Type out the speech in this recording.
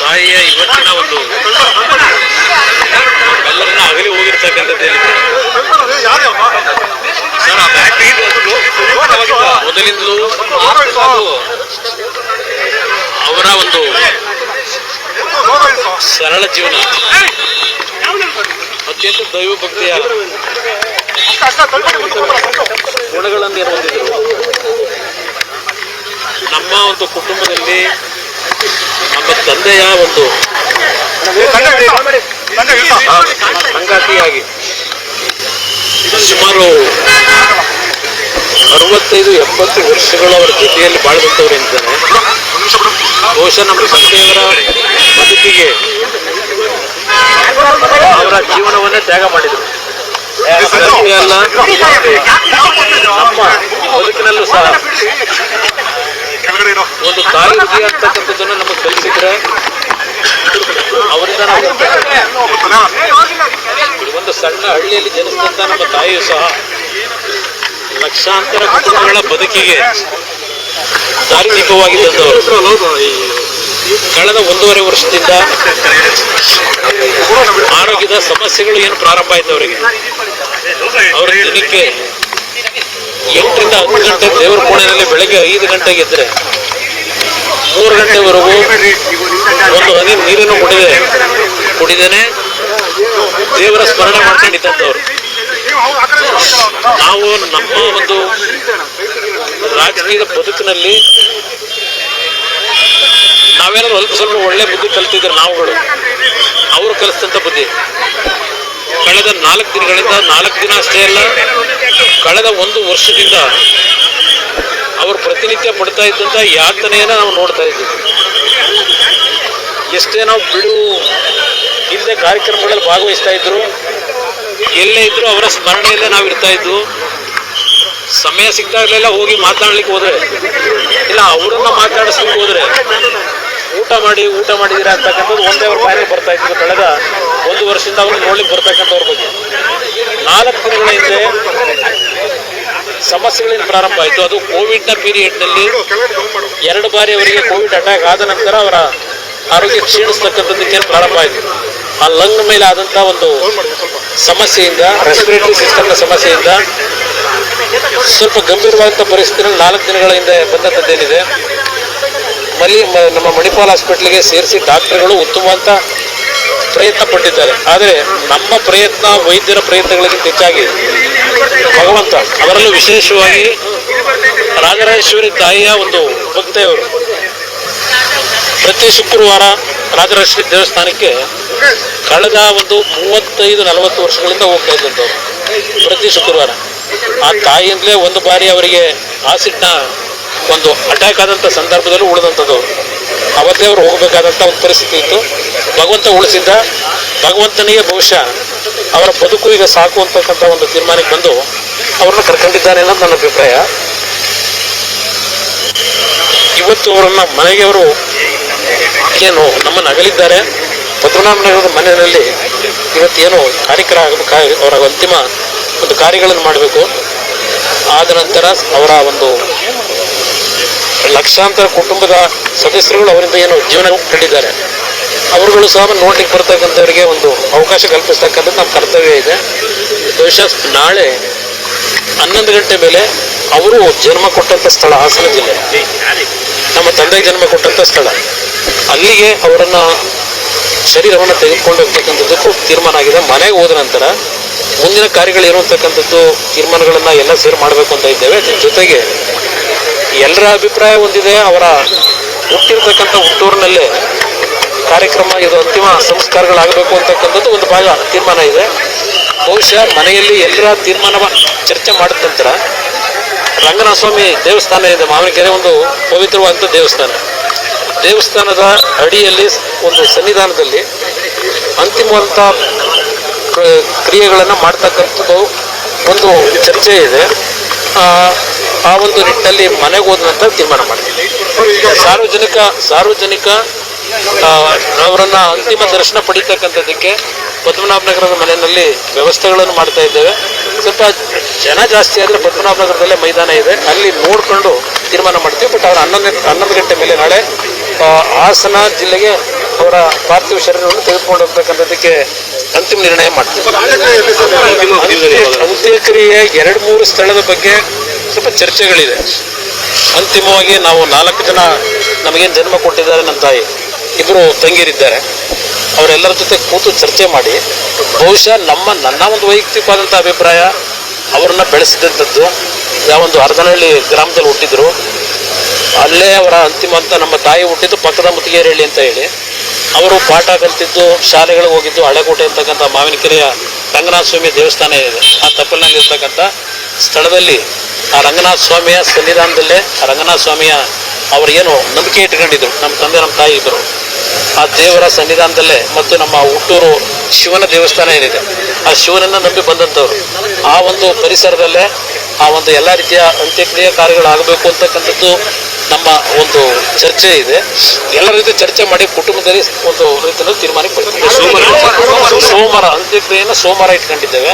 ತಾಯಿಯ ಇವತ್ತಿನ ಒಂದು ಎಲ್ಲರನ್ನ ಅಗಲಿ ಹೋಗಿರ್ತಕ್ಕಂಥದ್ದು ಮೊದಲಿಂದಲೂ ಅವರ ಒಂದು ಸರಳ ಜೀವನ, ಅತ್ಯಂತ ದೈವ ಭಕ್ತಿಯ ಗುಣಗಳನ್ನು ಹೊಂದಿದ್ದರು. ನಮ್ಮ ಒಂದು ಕುಟುಂಬದಲ್ಲಿ ನಮ್ಮ ತಂದೆಯ ಒಂದು ಸಂಗಾತಿಯಾಗಿ ಸುಮಾರು 65-70 ವರ್ಷಗಳು ಅವರ ಜೊತೆಯಲ್ಲಿ ಬಾಳ್ದಂಥವ್ರು ಎಂತಾನೆ. ಬಹುಶಃ ನಮ್ಮ ತಂದೆಯವರ ಬದುಕಿಗೆ ಅವರ ಜೀವನವನ್ನೇ ತ್ಯಾಗ ಮಾಡಿದರು. ಅಲ್ಲ, ನಮ್ಮ ಬದುಕಿನಲ್ಲೂ ಸಹ ಒಂದು ತಾಯಿ ಹೃದಯ ಅಂತಕ್ಕಂಥದ್ದನ್ನು ನಮಗೆ ಕಲಿಸಿದ್ರೆ ಅವರಿಂದ ನಾವು ಒಂದು ಸಣ್ಣ ಹಳ್ಳಿಯಲ್ಲಿ ಜನಿಸಿದಂಥ ನಮ್ಮ ತಾಯಿಯು ಸಹ ಲಕ್ಷಾಂತರ ಕುಟುಂಬಗಳ ಬದುಕಿಗೆ ದಾರಿದೀಪವಾಗಿದ್ದಂಥವರು. ಕಳೆದ 1.5 ವರ್ಷದಿಂದ ಆರೋಗ್ಯದ ಸಮಸ್ಯೆಗಳು ಏನು ಪ್ರಾರಂಭ ಆಯ್ತು ಅವರಿಗೆ. ಅವರ ದಿನಕ್ಕೆ 8ರಿಂದ 10 ಗಂಟೆ ದೇವರ ಕೋಣೆಯಲ್ಲಿ ಬೆಳಗ್ಗೆ 5 ಗಂಟೆಗೆ ಇದ್ರೆ 3 ಗಂಟೆವರೆಗೂ ಒಂದು ಹನಿ ನೀರನ್ನು ಕುಡಿದೇನೆ ದೇವರ ಸ್ಮರಣೆ ಮಾಡ್ಕೊಂಡಿದ್ದಂಥವ್ರು. ನಾವು ನಮ್ಮ ಒಂದು ರಾಜಕೀಯದ ಬದುಕಿನಲ್ಲಿ ನಾವೇನಾದ್ರು ಸ್ವಲ್ಪ ಒಳ್ಳೆ ಬುದ್ಧಿ ಕಲ್ತಿದ್ರೆ ನಾವುಗಳು, ಅವರು ಕಲಿಸಿದಂಥ ಬುದ್ಧಿ ಕಳೆದ 4 ದಿನಗಳಿಂದ 4 ದಿನ ಅಷ್ಟೇ ಅಲ್ಲ, ಕಳೆದ 1 ವರ್ಷದಿಂದ ಅವರು ಪ್ರತಿನಿತ್ಯ ಪಡ್ತಾ ಇದ್ದಂಥ ಯಾತನೆಯನ್ನು ನಾವು ನೋಡ್ತಾ ಇದ್ದೀವಿ. ಎಷ್ಟೇ ನಾವು ಬಿಡು ಹಿಂದೆ ಕಾರ್ಯಕ್ರಮಗಳಲ್ಲಿ ಭಾಗವಹಿಸ್ತಾ ಇದ್ರು, ಎಲ್ಲೇ ಇದ್ರು ಅವರ ಸ್ಮರಣೆಯಲ್ಲೇ ನಾವು ಇರ್ತಾ ಇದ್ವು. ಸಮಯ ಸಿಗ್ತಾಗಲೆಲ್ಲ ಹೋಗಿ ಮಾತನಾಡ್ಲಿಕ್ಕೆ ಹೋದ್ರೆ, ಇಲ್ಲ ಅವರನ್ನ ಮಾತಾಡಿಸ್ಲಿಕ್ಕೆ ಹೋದ್ರೆ ಊಟ ಮಾಡಿದಿರ ಅಂತಕ್ಕಂಥದ್ದು ಒಂದೇ ಅವ್ರ ಬಾಯಿಗೆ ಬರ್ತಾ ಇದ್ರು. ಕಳೆದ 1 ವರ್ಷದಿಂದ ಅವ್ರನ್ನ ನೋಡ್ಲಿಕ್ಕೆ ಬರ್ತಕ್ಕಂಥವ್ರ ಬಗ್ಗೆ 4 ದಿನಗಳ ಹಿಂದೆ ಸಮಸ್ಯೆಗಳಿಂದ ಪ್ರಾರಂಭ ಆಯಿತು. ಅದು ಕೋವಿಡ್ನ ಪೀರಿಯಡ್ನಲ್ಲಿ 2 ಬಾರಿ ಅವರಿಗೆ ಕೋವಿಡ್ ಅಟ್ಯಾಕ್ ಆದ ನಂತರ ಅವರ ಆರೋಗ್ಯ ಕ್ಷೀಣಿಸ್ತಕ್ಕಂಥದ್ದಕ್ಕೆ ಪ್ರಾರಂಭ ಆಯಿತು. ಆ ಲಂಗ್ ಮೇಲೆ ಆದಂಥ ಒಂದು ಸಮಸ್ಯೆಯಿಂದ, ರೆಸ್ಪಿರೇಟರಿ ಸಿಸ್ಟಮ್ನ ಸಮಸ್ಯೆಯಿಂದ ಸ್ವಲ್ಪ ಗಂಭೀರವಾದಂಥ ಪರಿಸ್ಥಿತಿಯಲ್ಲಿ 4 ದಿನಗಳ ಹಿಂದೆ ಬಂದಂಥದ್ದೇನಿದೆ. ನಮ್ಮ ಮಣಿಪಾಲ್ ಹಾಸ್ಪಿಟ್ಲಿಗೆ ಸೇರಿಸಿ ಡಾಕ್ಟರ್ಗಳು ಉತ್ತಮವಾದ ಪ್ರಯತ್ನ ಪಟ್ಟಿದ್ದಾರೆ. ಆದರೆ ನಮ್ಮ ಪ್ರಯತ್ನ, ವೈದ್ಯರ ಪ್ರಯತ್ನಗಳಿಗಿಂತ ಹೆಚ್ಚಾಗಿ ಭಗವಂತ, ಅವರಲ್ಲೂ ವಿಶೇಷವಾಗಿ ರಾಜರಾಜೇಶ್ವರಿ ತಾಯಿಯ ಒಂದು ಭಕ್ತೆಯವರು ಪ್ರತಿ ಶುಕ್ರವಾರ ರಾಜರಾಜೇಶ್ವರಿ ದೇವಸ್ಥಾನಕ್ಕೆ ಕಳೆದ ಒಂದು 35-40 ವರ್ಷಗಳಿಂದ ಹೋಗ್ತಾ ಇದ್ದಂಥವ್ರು. ಪ್ರತಿ ಶುಕ್ರವಾರ ಆ ತಾಯಿಯಿಂದಲೇ 1 ಬಾರಿ ಅವರಿಗೆ ಆಸಿಡ್ನ ಒಂದು ಅಟ್ಯಾಕ್ ಆದಂಥ ಸಂದರ್ಭದಲ್ಲೂ ಉಳಿದಂಥದ್ದವರು. ಅವತ್ತೇ ಅವರು ಹೋಗಬೇಕಾದಂಥ ಒಂದು ಪರಿಸ್ಥಿತಿ ಇತ್ತು. ಭಗವಂತ ಉಳಿಸಿದ್ದ. ಭಗವಂತನಿಗೆ ಬಹುಶಃ ಅವರ ಬದುಕು ಈಗ ಸಾಕು ಅಂತಕ್ಕಂಥ ಒಂದು ತೀರ್ಮಾನಕ್ಕೆ ಬಂದು ಅವ್ರನ್ನ ಕರ್ಕೊಂಡಿದ್ದಾನೆ ಅನ್ನೋದು ನನ್ನ ಅಭಿಪ್ರಾಯ. ಇವತ್ತು ಅವರನ್ನ ಮನೆಗೆ ಅವರು ಏನು ನಮ್ಮನ್ನು ಅಗಲಿದ್ದಾರೆ. ಪದ್ಮನಾಭನಗರದ ಮನೆಯಲ್ಲಿ ಇವತ್ತೇನು ಕಾರ್ಯಕ್ರಮ ಆಗಬೇಕು, ಅವರ ಅಂತಿಮ ಒಂದು ಕಾರ್ಯಗಳನ್ನು ಮಾಡಬೇಕು. ಆದ ನಂತರ ಅವರ ಒಂದು ಲಕ್ಷಾಂತರ ಕುಟುಂಬದ ಸದಸ್ಯರುಗಳು ಅವರಿಂದ ಏನು ಜೀವನ ಕಂಡಿದ್ದಾರೆ, ಅವರುಗಳು ಸಹ ನೋಡ್ಲಿಕ್ಕೆ ಬರ್ತಕ್ಕಂಥವರಿಗೆ ಒಂದು ಅವಕಾಶ ಕಲ್ಪಿಸ್ತಕ್ಕಂಥದ್ದು ನಮ್ಮ ಕರ್ತವ್ಯ ಇದೆ. ಬಹುಶಃ ನಾಳೆ 11 ಗಂಟೆ ಮೇಲೆ ಅವರು ಜನ್ಮ ಕೊಟ್ಟಂಥ ಸ್ಥಳ ಹಾಸನ ಜಿಲ್ಲೆ, ನಮ್ಮ ತಂದೆಗೆ ಜನ್ಮ ಕೊಟ್ಟಂಥ ಸ್ಥಳ, ಅಲ್ಲಿಗೆ ಅವರನ್ನ ಶರೀರವನ್ನು ತೆಗೆದುಕೊಂಡು ಹೋಗ್ತಕ್ಕಂಥದ್ದಕ್ಕೂ ತೀರ್ಮಾನ ಆಗಿದೆ. ಮನೆಗೆ ಹೋದ ನಂತರ ಮುಂದಿನ ಕಾರ್ಯಗಳೇನು ಅಂತಕ್ಕಂಥದ್ದು ತೀರ್ಮಾನಗಳನ್ನ ಎಲ್ಲ ಸೇರಿ ಮಾಡಬೇಕು ಅಂತ ಇದ್ದೇವೆ. ಜೊತೆಗೆ ಎಲ್ಲರ ಅಭಿಪ್ರಾಯ ಹೊಂದಿದೆ. ಅವರ ಹುಟ್ಟಿರ್ತಕ್ಕಂಥ ಹುಟ್ಟೂರಿನಲ್ಲೇ ಕಾರ್ಯಕ್ರಮ, ಇದು ಅಂತಿಮ ಸಂಸ್ಕಾರಗಳಾಗಬೇಕು ಅಂತಕ್ಕಂಥದ್ದು ಒಂದು ಭಾಗ ತೀರ್ಮಾನ ಇದೆ. ಬಹುಶಃ ಮನೆಯಲ್ಲಿ ಎಲ್ಲರ ತೀರ್ಮಾನ ಚರ್ಚೆ ಮಾಡಿದ ನಂತರ ರಂಗನಾಥ ಸ್ವಾಮಿ ದೇವಸ್ಥಾನ ಇದೆ, ಮಾವಿನಕೆರೆ, ಒಂದು ಪವಿತ್ರವಾದಂಥ ದೇವಸ್ಥಾನದ ಅಡಿಯಲ್ಲಿ ಒಂದು ಸನ್ನಿಧಾನದಲ್ಲಿ ಅಂತಿಮವಾದಂಥ ಕ್ರಿಯೆಗಳನ್ನು ಮಾಡ್ತಕ್ಕಂಥದ್ದು ಒಂದು ಚರ್ಚೆ ಇದೆ. ಆ ಒಂದು ನಿಟ್ಟಿನಲ್ಲಿ ಮನೆಗೆ ಹೋದ ನಂತರ ತೀರ್ಮಾನ ಮಾಡ್ತೀವಿ. ಸಾರ್ವಜನಿಕ ಅವರನ್ನ ಅಂತಿಮ ದರ್ಶನ ಪಡೀತಕ್ಕಂಥದ್ದಕ್ಕೆ ಪದ್ಮನಾಭನಗರದ ಮನೆಯಲ್ಲಿ ವ್ಯವಸ್ಥೆಗಳನ್ನು ಮಾಡ್ತಾ ಇದ್ದೇವೆ. ಸ್ವಲ್ಪ ಜನ ಜಾಸ್ತಿ ಆದರೆ ಪದ್ಮನಾಭನಗರದಲ್ಲೇ ಮೈದಾನ ಇದೆ, ಅಲ್ಲಿ ನೋಡ್ಕೊಂಡು ತೀರ್ಮಾನ ಮಾಡ್ತೀವಿ. ಬಟ್ ಅವ್ರು 11 ಗಂಟೆ ಮೇಲೆ ನಾಳೆ ಹಾಸನ ಜಿಲ್ಲೆಗೆ ಅವರ ಪಾರ್ಥಿವ ಶರೀರವನ್ನು ತೆಗೆದುಕೊಂಡು ಹೋಗ್ಬೇಕಂತದಕ್ಕೆ ಅಂತಿಮ ನಿರ್ಣಯ ಮಾಡ್ತೀವಿ. ಅಂತ್ಯಕ್ರಿಯೆ 2-3 ಸ್ಥಳದ ಬಗ್ಗೆ ಸ್ವಲ್ಪ ಚರ್ಚೆಗಳಿದೆ. ಅಂತಿಮವಾಗಿ ನಾವು 4 ಜನ ನಮಗೇನು ಜನ್ಮ ಕೊಟ್ಟಿದ್ದಾರೆ, ನನ್ನ ತಾಯಿ, 2 ತಂಗಿಯರಿದ್ದಾರೆ, ಅವರೆಲ್ಲರ ಜೊತೆ ಕೂತು ಚರ್ಚೆ ಮಾಡಿ ಬಹುಶಃ ನನ್ನ ಒಂದು ವೈಯಕ್ತಿಕವಾದಂಥ ಅಭಿಪ್ರಾಯ, ಅವ್ರನ್ನ ಬೆಳೆಸಿದಂಥದ್ದು ಯಾವೊಂದು ಹರದನಹಳ್ಳಿ ಗ್ರಾಮದಲ್ಲಿ ಹುಟ್ಟಿದ್ರು, ಅಲ್ಲೇ ಅವರ ಅಂತಿಮ ಅಂತ ನಮ್ಮ ತಾಯಿ ಹುಟ್ಟಿದ್ದು ಪಕ್ಕದ ಮುತ್ತಿಗೆರಹಳ್ಳಿ ಅಂತ ಹೇಳಿ, ಅವರು ಪಾಠ ಕಲಿತಿದ್ದು, ಶಾಲೆಗಳಿಗೆ ಹೋಗಿದ್ದು ಹಳೆಕೋಟೆ ಅಂತಕ್ಕಂಥ ಮಾವಿನಕೆರೆಯ ರಂಗನಾಥ ಸ್ವಾಮಿ ದೇವಸ್ಥಾನ ಇದೆ. ಆ ತಪ್ಪಲಿನಲ್ಲಿ ಇರ್ತಕ್ಕಂಥ ಸ್ಥಳದಲ್ಲಿ ಆ ರಂಗನಾಥ ಸ್ವಾಮಿಯ ಸನ್ನಿಧಾನದಲ್ಲೇ ಆ ರಂಗನಾಥ ಸ್ವಾಮಿಯ ಅವರು ಏನು ನಂಬಿಕೆ ಇಟ್ಕೊಂಡಿದ್ರು, ನಮ್ಮ ತಂದೆ ನಮ್ಮ ತಾಯಿ ಇಬ್ಬರು, ಆ ದೇವರ ಸನ್ನಿಧಾನದಲ್ಲೇ ಮತ್ತು ನಮ್ಮ ಹುಟ್ಟೂರು ಶಿವನ ದೇವಸ್ಥಾನ ಏನಿದೆ ಆ ಶಿವನನ್ನು ನಂಬಿ ಬಂದಂಥವ್ರು, ಆ ಒಂದು ಪರಿಸರದಲ್ಲೇ ಆ ಒಂದು ಎಲ್ಲ ರೀತಿಯ ಅಂತ್ಯಕ್ರಿಯೆ ಕಾರ್ಯಗಳಾಗಬೇಕು ಅಂತಕ್ಕಂಥದ್ದು ನಮ್ಮ ಒಂದು ಚರ್ಚೆ ಇದೆ. ಎಲ್ಲರ ಜೊತೆ ಚರ್ಚೆ ಮಾಡಿ ಕುಟುಂಬದಲ್ಲಿ ಒಂದು ರೀತಿಯಲ್ಲಿ ತೀರ್ಮಾನಕ್ಕೆ ಬರ್ತೀವಿ. ಸೋಮವಾರ ಅಂತ್ಯಕ್ರಿಯೆಯನ್ನು ಸೋಮವಾರ ಇಟ್ಕೊಂಡಿದ್ದೇವೆ.